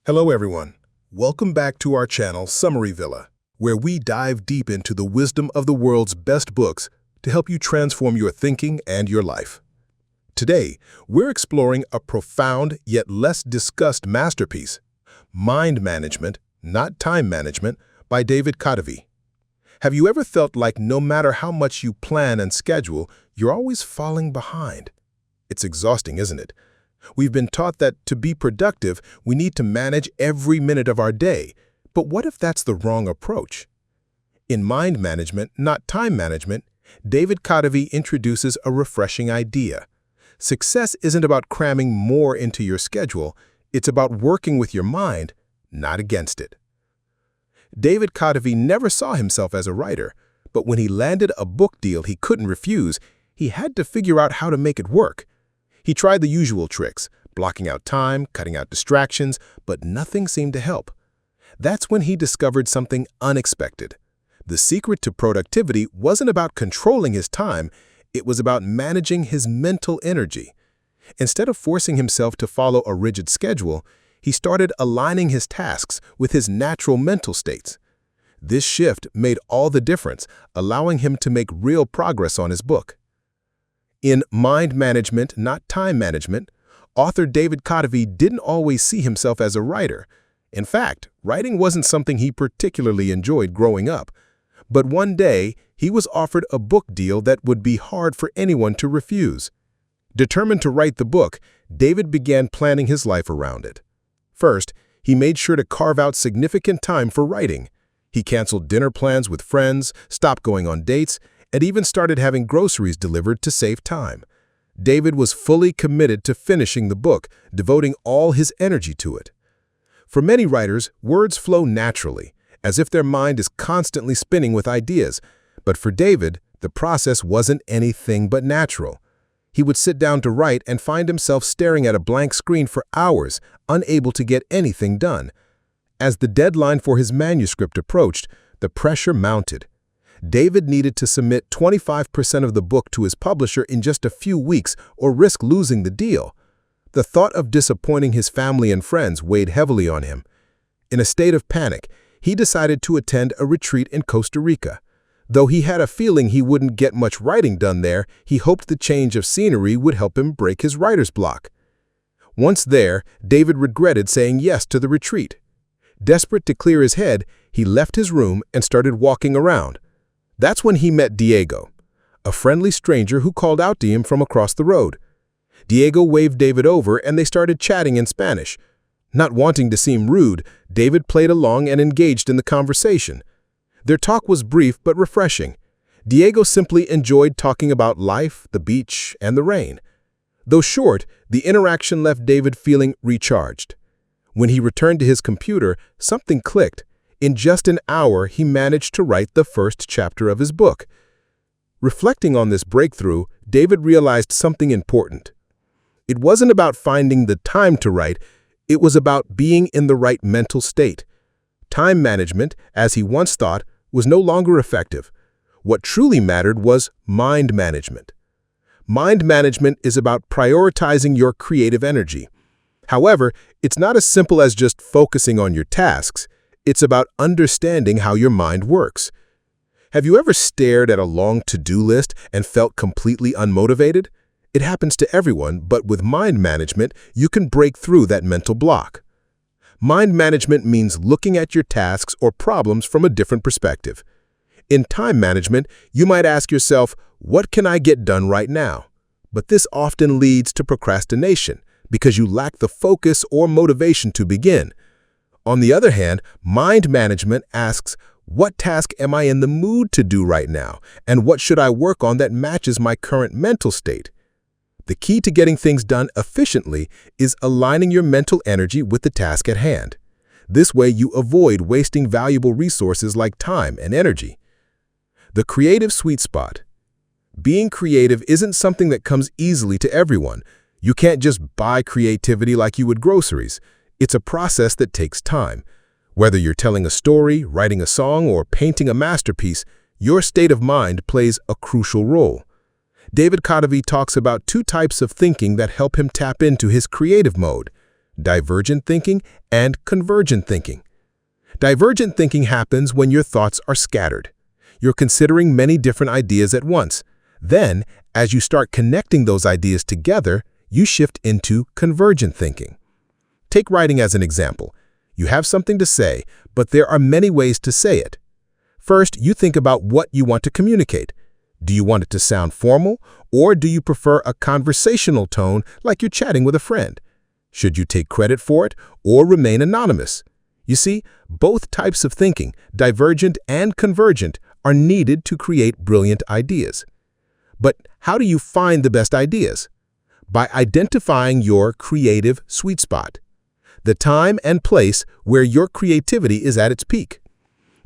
Hello everyone. Welcome back to our channel Summary Villa, where we dive deep into the wisdom of the world's best books to help you transform your thinking and your life. Today, we're exploring a profound yet less discussed masterpiece, Mind Management, Not Time Management by David Kadavy. Have you ever felt like no matter how much you plan and schedule, you're always falling behind? It's exhausting, isn't it? We've been taught that to be productive, we need to manage every minute of our day. But what if that's the wrong approach? In Mind Management, Not Time Management, David Kadavy introduces a refreshing idea. Success isn't about cramming more into your schedule, it's about working with your mind, not against it. David Kadavy never saw himself as a writer, but when he landed a book deal he couldn't refuse, he had to figure out how to make it work. He tried the usual tricks, blocking out time, cutting out distractions, but nothing seemed to help. That's when he discovered something unexpected. The secret to productivity wasn't about controlling his time, it was about managing his mental energy. Instead of forcing himself to follow a rigid schedule, he started aligning his tasks with his natural mental states. This shift made all the difference, allowing him to make real progress on his book. In Mind Management, Not Time Management, author David Kadavy didn't always see himself as a writer. In fact, writing wasn't something he particularly enjoyed growing up. But one day, he was offered a book deal that would be hard for anyone to refuse. Determined to write the book, David began planning his life around it. First, he made sure to carve out significant time for writing. He canceled dinner plans with friends, stopped going on dates, and even started having groceries delivered to save time. David was fully committed to finishing the book, devoting all his energy to it. For many writers, words flow naturally, as if their mind is constantly spinning with ideas. But for David, the process wasn't anything but natural. He would sit down to write and find himself staring at a blank screen for hours, unable to get anything done. As the deadline for his manuscript approached, the pressure mounted. David needed to submit 25% of the book to his publisher in just a few weeks or risk losing the deal. The thought of disappointing his family and friends weighed heavily on him. In a state of panic, he decided to attend a retreat in Costa Rica. Though he had a feeling he wouldn't get much writing done there, he hoped the change of scenery would help him break his writer's block. Once there, David regretted saying yes to the retreat. Desperate to clear his head, he left his room and started walking around. That's when he met Diego, a friendly stranger who called out to him from across the road. Diego waved David over and they started chatting in Spanish. Not wanting to seem rude, David played along and engaged in the conversation. Their talk was brief but refreshing. Diego simply enjoyed talking about life, the beach, and the rain. Though short, the interaction left David feeling recharged. When he returned to his computer, something clicked. In just an hour, he managed to write the first chapter of his book. Reflecting on this breakthrough, David realized something important. It wasn't about finding the time to write, it was about being in the right mental state. Time management, as he once thought, was no longer effective. What truly mattered was mind management. Mind management is about prioritizing your creative energy. However, it's not as simple as just focusing on your tasks. It's about understanding how your mind works. Have you ever stared at a long to-do list and felt completely unmotivated? It happens to everyone, but with mind management, you can break through that mental block. Mind management means looking at your tasks or problems from a different perspective. In time management, you might ask yourself, what can I get done right now? But this often leads to procrastination because you lack the focus or motivation to begin. On the other hand, mind management asks, what task am I in the mood to do right now, and what should I work on that matches my current mental state? The key to getting things done efficiently is aligning your mental energy with the task at hand. This way you avoid wasting valuable resources like time and energy. The creative sweet spot. Being creative isn't something that comes easily to everyone. You can't just buy creativity like you would groceries. It's a process that takes time. Whether you're telling a story, writing a song, or painting a masterpiece, your state of mind plays a crucial role. David Kadavy talks about two types of thinking that help him tap into his creative mode: divergent thinking, and convergent thinking. Divergent thinking happens when your thoughts are scattered. You're considering many different ideas at once. Then, as you start connecting those ideas together, you shift into convergent thinking. Take writing as an example. You have something to say, but there are many ways to say it. First, you think about what you want to communicate. Do you want it to sound formal, or do you prefer a conversational tone like you're chatting with a friend? Should you take credit for it or remain anonymous? You see, both types of thinking, divergent and convergent, are needed to create brilliant ideas. But how do you find the best ideas? By identifying your creative sweet spot, the time and place where your creativity is at its peak.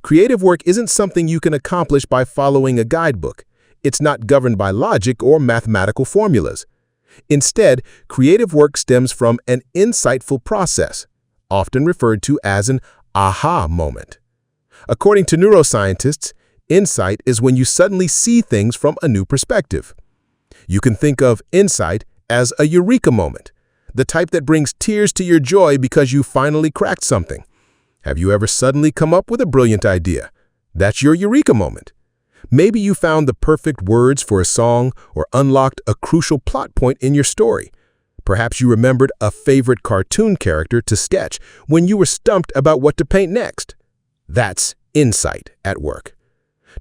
Creative work isn't something you can accomplish by following a guidebook. It's not governed by logic or mathematical formulas. Instead, creative work stems from an insightful process, often referred to as an aha moment. According to neuroscientists, insight is when you suddenly see things from a new perspective. You can think of insight as a eureka moment, the type that brings tears to your joy because you finally cracked something. Have you ever suddenly come up with a brilliant idea? That's your eureka moment. Maybe you found the perfect words for a song or unlocked a crucial plot point in your story. Perhaps you remembered a favorite cartoon character to sketch when you were stumped about what to paint next. That's insight at work.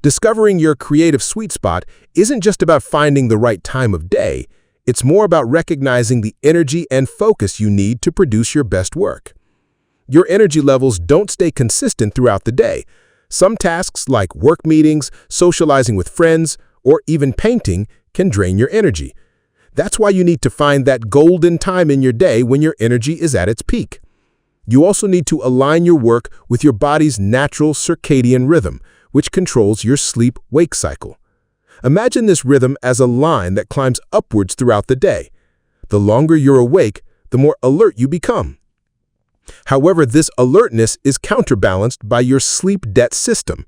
Discovering your creative sweet spot isn't just about finding the right time of day. It's more about recognizing the energy and focus you need to produce your best work. Your energy levels don't stay consistent throughout the day. Some tasks like work meetings, socializing with friends, or even painting can drain your energy. That's why you need to find that golden time in your day when your energy is at its peak. You also need to align your work with your body's natural circadian rhythm, which controls your sleep-wake cycle. Imagine this rhythm as a line that climbs upwards throughout the day. The longer you're awake, the more alert you become. However, this alertness is counterbalanced by your sleep debt system.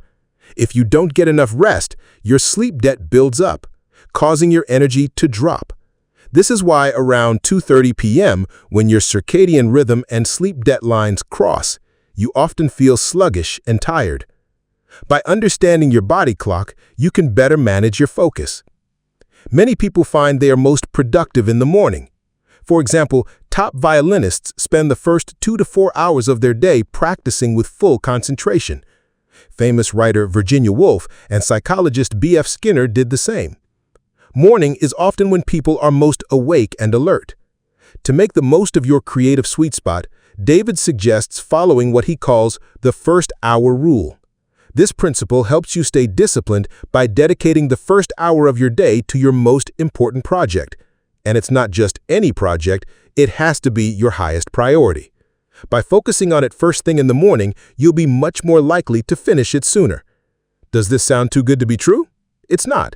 If you don't get enough rest, your sleep debt builds up, causing your energy to drop. This is why around 2:30 p.m., when your circadian rhythm and sleep debt lines cross, you often feel sluggish and tired. By understanding your body clock, you can better manage your focus. Many people find they are most productive in the morning. For example, top violinists spend the first 2 to 4 hours of their day practicing with full concentration. Famous writer Virginia Woolf and psychologist B.F. Skinner did the same. Morning is often when people are most awake and alert. To make the most of your creative sweet spot, David suggests following what he calls the first hour rule. This principle helps you stay disciplined by dedicating the first hour of your day to your most important project. And it's not just any project, it has to be your highest priority. By focusing on it first thing in the morning, you'll be much more likely to finish it sooner. Does this sound too good to be true? It's not.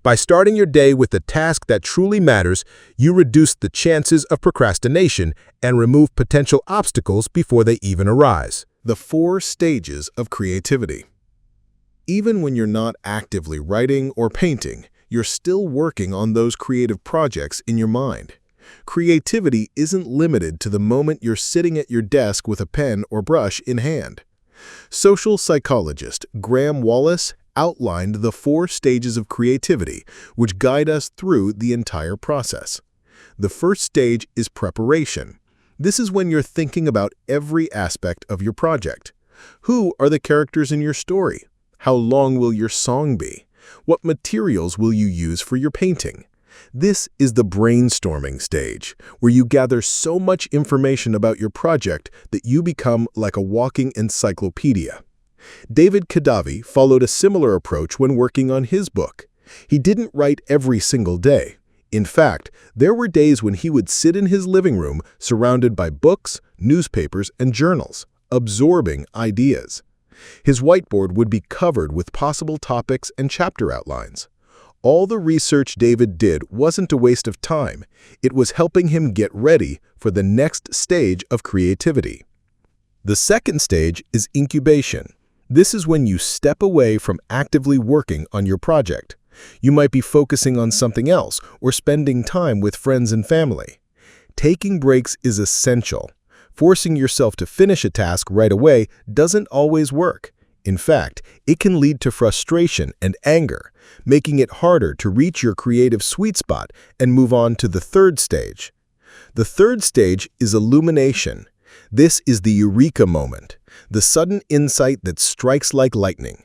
By starting your day with the task that truly matters, you reduce the chances of procrastination and remove potential obstacles before they even arise. The 4 stages of creativity. Even when you're not actively writing or painting, you're still working on those creative projects in your mind. Creativity isn't limited to the moment you're sitting at your desk with a pen or brush in hand. Social psychologist Graham Wallace outlined the 4 stages of creativity, which guide us through the entire process. The first stage is preparation. This is when you're thinking about every aspect of your project. Who are the characters in your story? How long will your song be? What materials will you use for your painting? This is the brainstorming stage, where you gather so much information about your project that you become like a walking encyclopedia. David Kadavy followed a similar approach when working on his book. He didn't write every single day. In fact, there were days when he would sit in his living room surrounded by books, newspapers, and journals, absorbing ideas. His whiteboard would be covered with possible topics and chapter outlines. All the research David did wasn't a waste of time. It was helping him get ready for the next stage of creativity. The second stage is incubation. This is when you step away from actively working on your project. You might be focusing on something else or spending time with friends and family. Taking breaks is essential. Forcing yourself to finish a task right away doesn't always work. In fact, it can lead to frustration and anger, making it harder to reach your creative sweet spot and move on to the third stage. The third stage is illumination. This is the eureka moment, the sudden insight that strikes like lightning.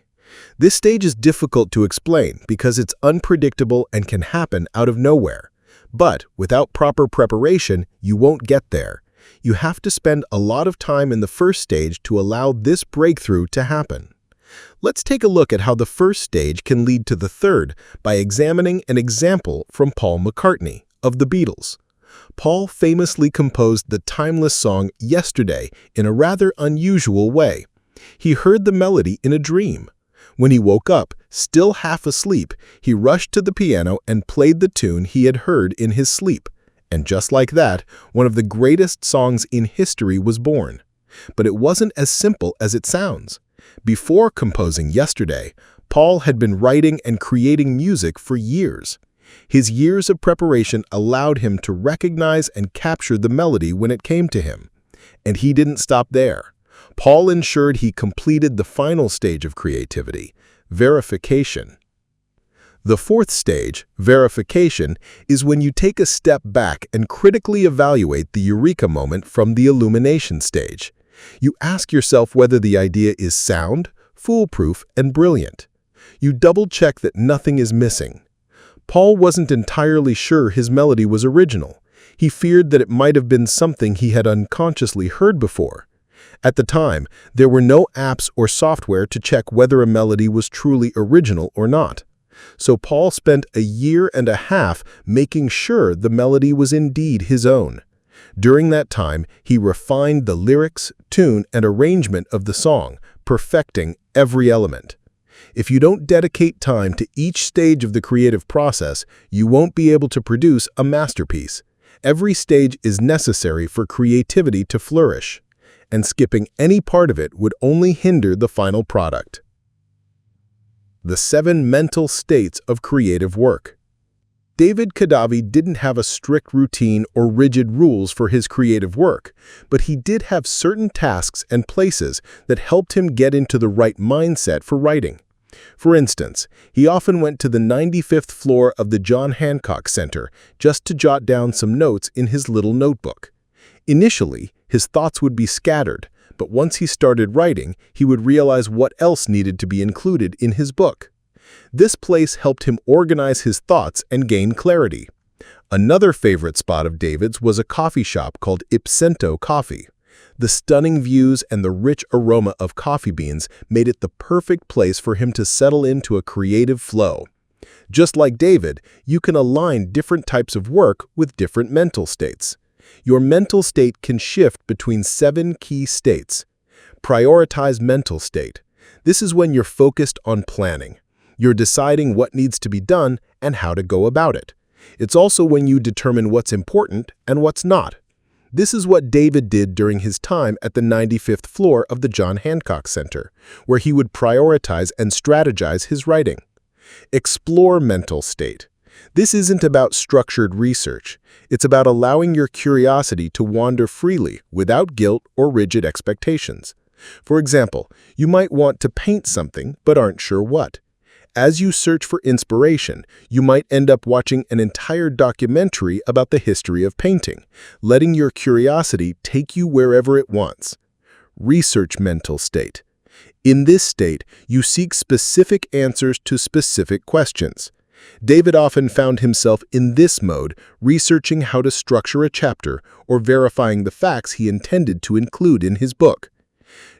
This stage is difficult to explain because it's unpredictable and can happen out of nowhere. But without proper preparation, you won't get there. You have to spend a lot of time in the first stage to allow this breakthrough to happen. Let's take a look at how the first stage can lead to the third by examining an example from Paul McCartney of the Beatles. Paul famously composed the timeless song Yesterday in a rather unusual way. He heard the melody in a dream. When he woke up, still half asleep, he rushed to the piano and played the tune he had heard in his sleep. And just like that, one of the greatest songs in history was born. But it wasn't as simple as it sounds. Before composing Yesterday, Paul had been writing and creating music for years. His years of preparation allowed him to recognize and capture the melody when it came to him. And he didn't stop there. Paul ensured he completed the final stage of creativity, verification. The fourth stage, verification, is when you take a step back and critically evaluate the eureka moment from the illumination stage. You ask yourself whether the idea is sound, foolproof, and brilliant. You double-check that nothing is missing. Paul wasn't entirely sure his melody was original. He feared that it might have been something he had unconsciously heard before. At the time, there were no apps or software to check whether a melody was truly original or not. So Paul spent a year and a half making sure the melody was indeed his own. During that time, he refined the lyrics, tune, and arrangement of the song, perfecting every element. If you don't dedicate time to each stage of the creative process, you won't be able to produce a masterpiece. Every stage is necessary for creativity to flourish, and skipping any part of it would only hinder the final product. The 7 mental states of creative work. David Kadavy didn't have a strict routine or rigid rules for his creative work, but he did have certain tasks and places that helped him get into the right mindset for writing. For instance, he often went to the 95th floor of the John Hancock Center just to jot down some notes in his little notebook. Initially, his thoughts would be scattered, but once he started writing, he would realize what else needed to be included in his book. This place helped him organize his thoughts and gain clarity. Another favorite spot of David's was a coffee shop called Ipsento Coffee. The stunning views and the rich aroma of coffee beans made it the perfect place for him to settle into a creative flow. Just like David, you can align different types of work with different mental states. Your mental state can shift between 7 key states. Prioritize mental state. This is when you're focused on planning. You're deciding what needs to be done and how to go about it. It's also when you determine what's important and what's not. This is what David did during his time at the 95th floor of the John Hancock Center, where he would prioritize and strategize his writing. Explore mental state. This isn't about structured research. It's about allowing your curiosity to wander freely without guilt or rigid expectations. For example, you might want to paint something but aren't sure what. As you search for inspiration, you might end up watching an entire documentary about the history of painting, letting your curiosity take you wherever it wants. Research mental state. In this state, you seek specific answers to specific questions. David often found himself in this mode, researching how to structure a chapter or verifying the facts he intended to include in his book.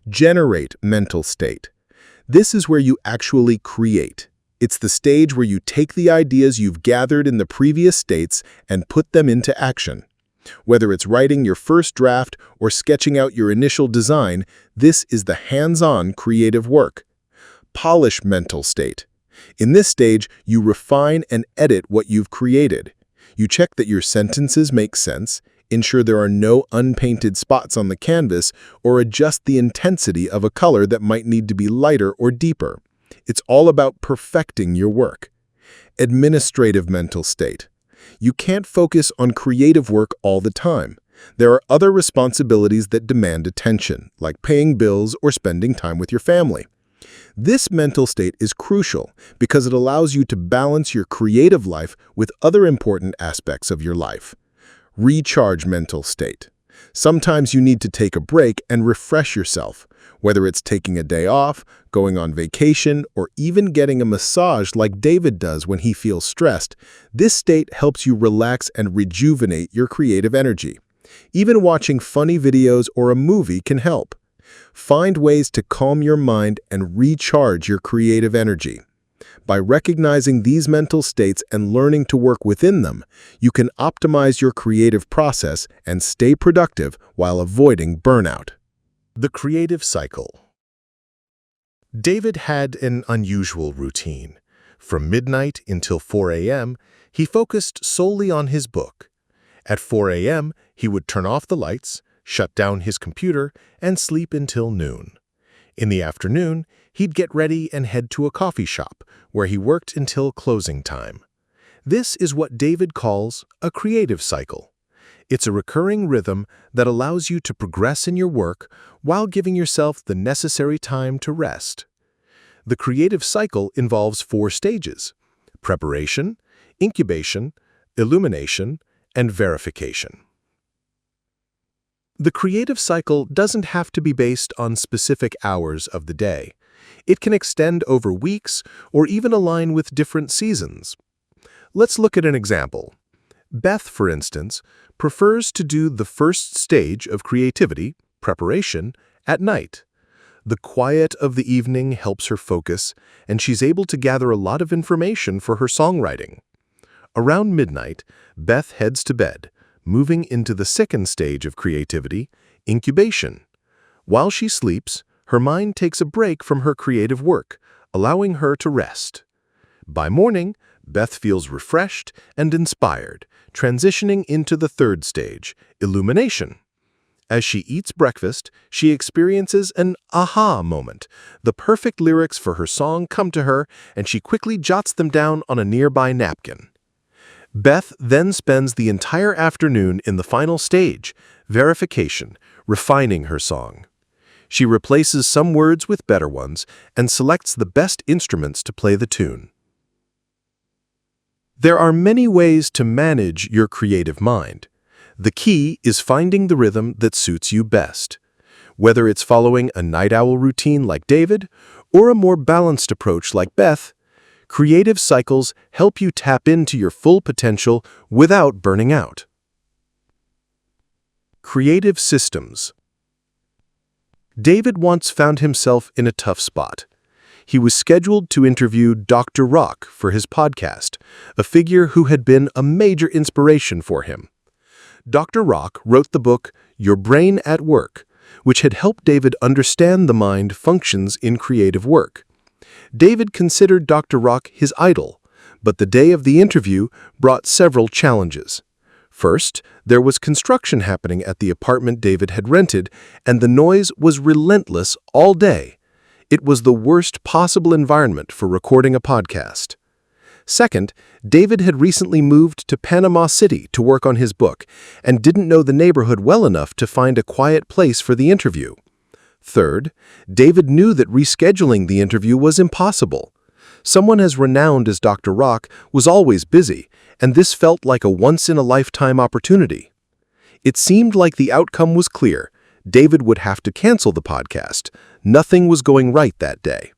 Generate mental state. This is where you actually create. It's the stage where you take the ideas you've gathered in the previous states and put them into action. Whether it's writing your first draft or sketching out your initial design, this is the hands-on creative work. Polish mental state. In this stage, you refine and edit what you've created. You check that your sentences make sense, ensure there are no unpainted spots on the canvas, or adjust the intensity of a color that might need to be lighter or deeper. It's all about perfecting your work. Administrative mental state. You can't focus on creative work all the time. There are other responsibilities that demand attention, like paying bills or spending time with your family. This mental state is crucial because it allows you to balance your creative life with other important aspects of your life. Recharge mental state. Sometimes you need to take a break and refresh yourself, whether it's taking a day off, going on vacation, or even getting a massage like David does when he feels stressed. This state helps you relax and rejuvenate your creative energy. Even watching funny videos or a movie can help. Find ways to calm your mind and recharge your creative energy. By recognizing these mental states and learning to work within them, you can optimize your creative process and stay productive while avoiding burnout. The creative cycle. David had an unusual routine. From midnight until 4 a.m., he focused solely on his book. At 4 a.m., he would turn off the lights, shut down his computer, and sleep until noon. In the afternoon, he'd get ready and head to a coffee shop, where he worked until closing time. This is what David calls a creative cycle. It's a recurring rhythm that allows you to progress in your work while giving yourself the necessary time to rest. The creative cycle involves 4 stages: preparation, incubation, illumination, and verification. The creative cycle doesn't have to be based on specific hours of the day. It can extend over weeks or even align with different seasons. Let's look at an example. Beth, for instance, prefers to do the first stage of creativity, preparation, at night. The quiet of the evening helps her focus, and she's able to gather a lot of information for her songwriting. Around midnight, Beth heads to bed, moving into the second stage of creativity, incubation. While she sleeps, her mind takes a break from her creative work, allowing her to rest. By morning, Beth feels refreshed and inspired, transitioning into the third stage, illumination. As she eats breakfast, she experiences an aha moment. The perfect lyrics for her song come to her, and she quickly jots them down on a nearby napkin. Beth then spends the entire afternoon in the final stage, verification, refining her song. She replaces some words with better ones and selects the best instruments to play the tune. There are many ways to manage your creative mind. The key is finding the rhythm that suits you best. Whether it's following a night owl routine like David or a more balanced approach like Beth, creative cycles help you tap into your full potential without burning out. Creative systems. David once found himself in a tough spot. He was scheduled to interview Dr. Rock for his podcast, a figure who had been a major inspiration for him. Dr. Rock wrote the book Your Brain at Work, which had helped David understand the mind functions in creative work. David considered Dr. Rock his idol, but the day of the interview brought several challenges. First, there was construction happening at the apartment David had rented, and the noise was relentless all day. It was the worst possible environment for recording a podcast. Second, David had recently moved to Panama City to work on his book and didn't know the neighborhood well enough to find a quiet place for the interview. Third, David knew that rescheduling the interview was impossible. Someone as renowned as Dr. Rock was always busy, and this felt like a once-in-a-lifetime opportunity. It seemed like the outcome was clear. David would have to cancel the podcast. Nothing was going right that day.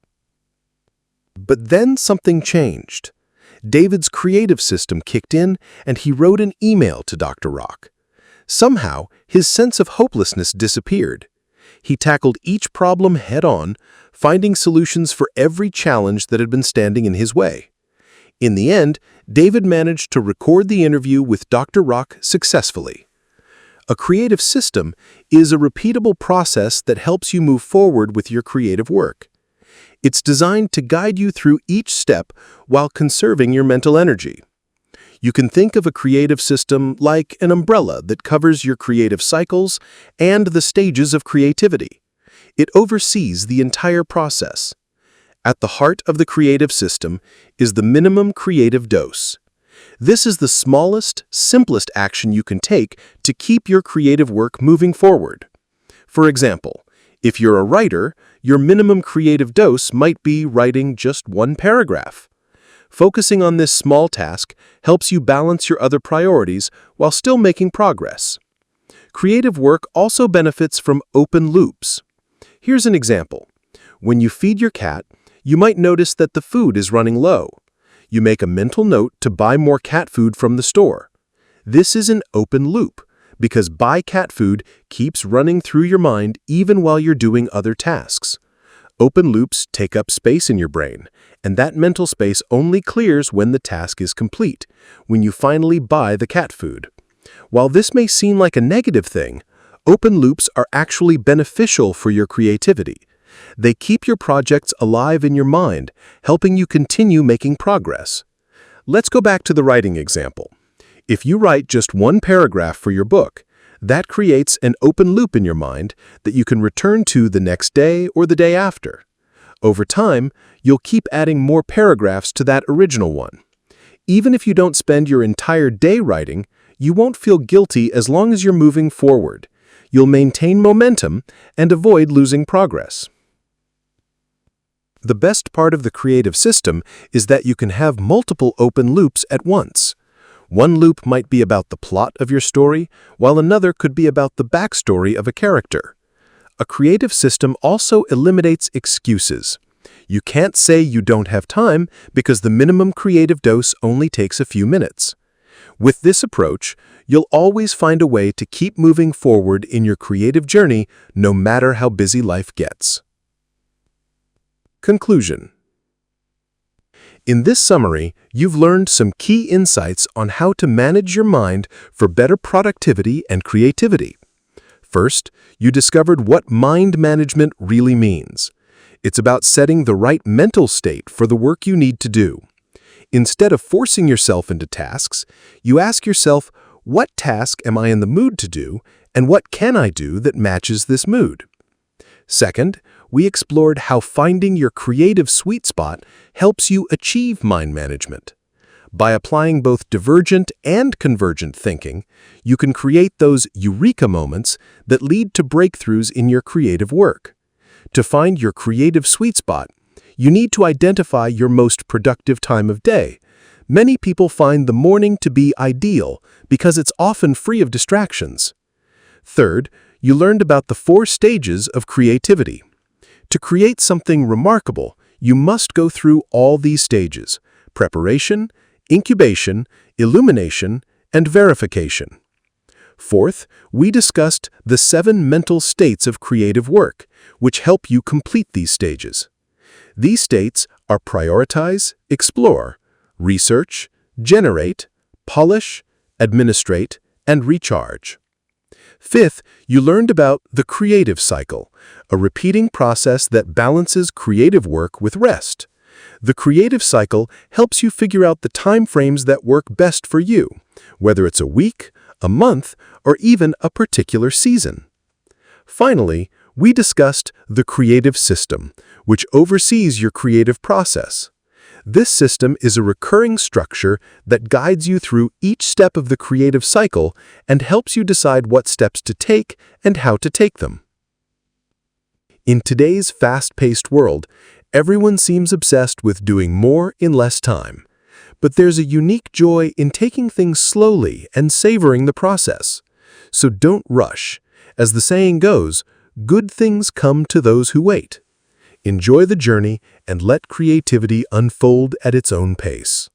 But then something changed. David's creative system kicked in, and he wrote an email to Dr. Rock. Somehow, his sense of hopelessness disappeared. He tackled each problem head-on, finding solutions for every challenge that had been standing in his way. In the end, David managed to record the interview with Dr. Rock successfully. A creative system is a repeatable process that helps you move forward with your creative work. It's designed to guide you through each step while conserving your mental energy. You can think of a creative system like an umbrella that covers your creative cycles and the stages of creativity. It oversees the entire process. At the heart of the creative system is the minimum creative dose. This is the smallest, simplest action you can take to keep your creative work moving forward. For example, if you're a writer, your minimum creative dose might be writing just one paragraph. Focusing on this small task helps you balance your other priorities while still making progress. Creative work also benefits from open loops. Here's an example. When you feed your cat, you might notice that the food is running low. You make a mental note to buy more cat food from the store. This is an open loop, because buy cat food keeps running through your mind even while you're doing other tasks. Open loops take up space in your brain, and that mental space only clears when the task is complete, when you finally buy the cat food. While this may seem like a negative thing, open loops are actually beneficial for your creativity. They keep your projects alive in your mind, helping you continue making progress. Let's go back to the writing example. If you write just one paragraph for your book, that creates an open loop in your mind that you can return to the next day or the day after. Over time, you'll keep adding more paragraphs to that original one. Even if you don't spend your entire day writing, you won't feel guilty as long as you're moving forward. You'll maintain momentum and avoid losing progress. The best part of the creative system is that you can have multiple open loops at once. One loop might be about the plot of your story, while another could be about the backstory of a character. A creative system also eliminates excuses. You can't say you don't have time because the minimum creative dose only takes a few minutes. With this approach, you'll always find a way to keep moving forward in your creative journey, no matter how busy life gets. Conclusion. In this summary, you've learned some key insights on how to manage your mind for better productivity and creativity. First, you discovered what mind management really means. It's about setting the right mental state for the work you need to do. Instead of forcing yourself into tasks, you ask yourself, what task am I in the mood to do, and what can I do that matches this mood? Second, we explored how finding your creative sweet spot helps you achieve mind management. By applying both divergent and convergent thinking, you can create those eureka moments that lead to breakthroughs in your creative work. To find your creative sweet spot, you need to identify your most productive time of day. Many people find the morning to be ideal because it's often free of distractions. Third, you learned about the 4 stages of creativity. To create something remarkable, you must go through all these stages: preparation, incubation, illumination, and verification. Fourth, we discussed the 7 mental states of creative work, which help you complete these stages. These states are prioritize, explore, research, generate, polish, administrate, and recharge. Fifth, you learned about the creative cycle, a repeating process that balances creative work with rest. The creative cycle helps you figure out the time frames that work best for you, whether it's a week, a month, or even a particular season. Finally, we discussed the creative system, which oversees your creative process. This system is a recurring structure that guides you through each step of the creative cycle and helps you decide what steps to take and how to take them. In today's fast-paced world, everyone seems obsessed with doing more in less time. But there's a unique joy in taking things slowly and savoring the process. So don't rush. As the saying goes, good things come to those who wait. Enjoy the journey and let creativity unfold at its own pace.